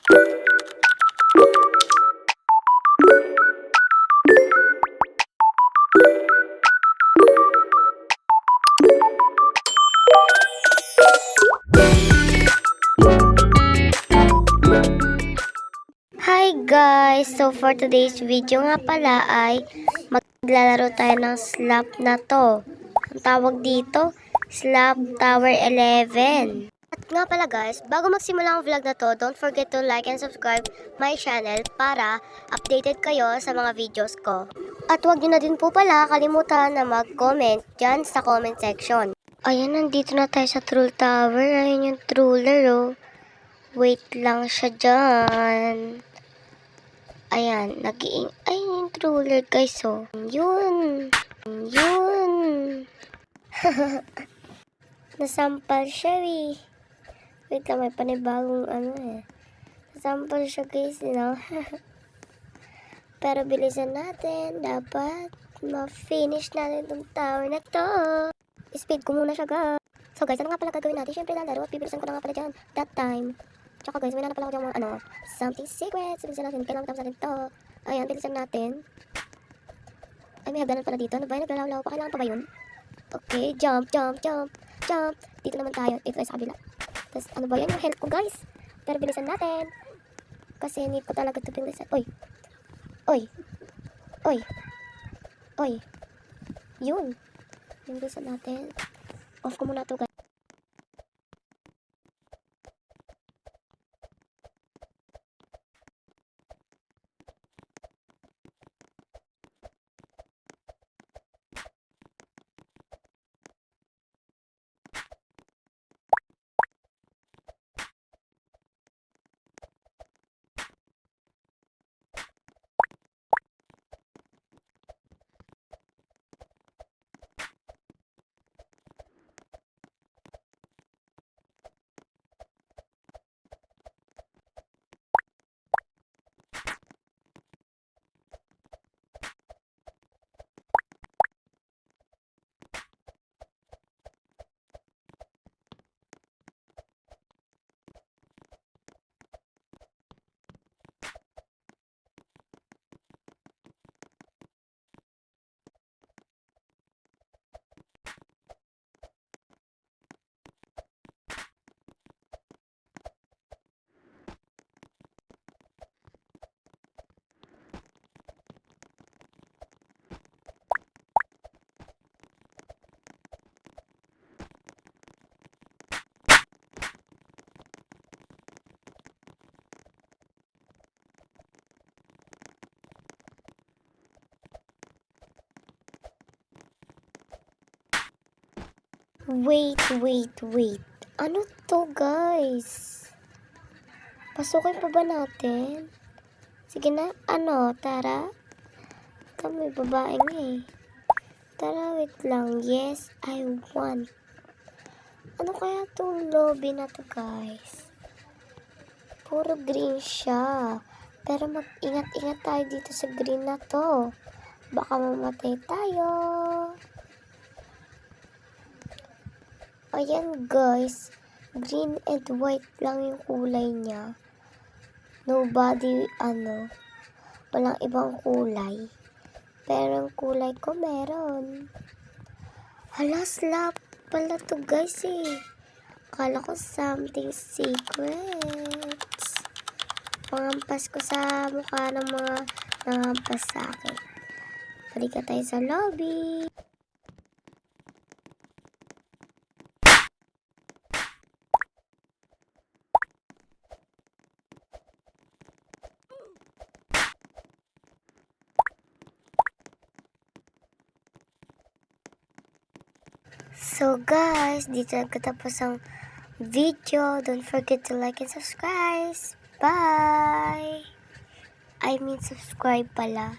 Hi guys! So for today's video nga pala ay maglalaro tayo ng slap na to. Ang tawag dito, Slap Tower 11. At nga pala guys, bago magsimula ang vlog na to, don't forget to like and subscribe my channel para updated kayo sa mga videos ko. At huwag nyo na din po pala kalimutan na mag-comment dyan sa comment section. Ayan, nandito na tayo sa Troll Tower. Ayun yung troller oh. Wait lang siya dyan. Ayan, ayun yung troller guys oh. Yun. Nasampal siya eh. Wait lang, may panibagong Nasampal siya guys, you know. Pero bilisan natin. Dapat ma-finish natin itong tower na to. Speed ko muna siya guys. So guys, ano nga pala gagawin natin? Siyempre lalaro at bibilisan ko na nga pala dyan. That time. Tsaka guys, may na pala ako dyan mga something secrets. Bilisan natin. Kailangan tapos natin to. Ayan, bilisan natin. Ay, may hagdanan pala dito. Ano ba yun? Naglalaw pa. Kailangan pa ba yun? Okay, jump. Dito naman tayo. Dito tayo sa kabila. Tapos, ano ba yan? Yung health ko guys. Pero bilisan natin. Kasi need ko talaga ito bilisan. Oy. Yun. Yung bilisan natin. Off ko muna ito guys. Wait. Ano to guys? Pasukin pa ba natin? Sige na, tara. May babae nga eh. Tara, wait lang. Yes, I want. Ano kaya tong lobby na to guys? Puro green siya. Pero mag-ingat-ingat tayo dito sa green na to. Baka mamatay tayo. Ayan guys, green and white lang yung kulay niya. Nobody, walang ibang kulay. Pero yung kulay ko meron. Hala, slap pala to guys eh. Akala ko something secrets. Pangampas ko sa mukha ng mga nangampas sa akin. Balik tayo sa lobby. So guys, dito nagkatapos ang video. Don't forget to like and subscribe. Bye! I mean subscribe pala.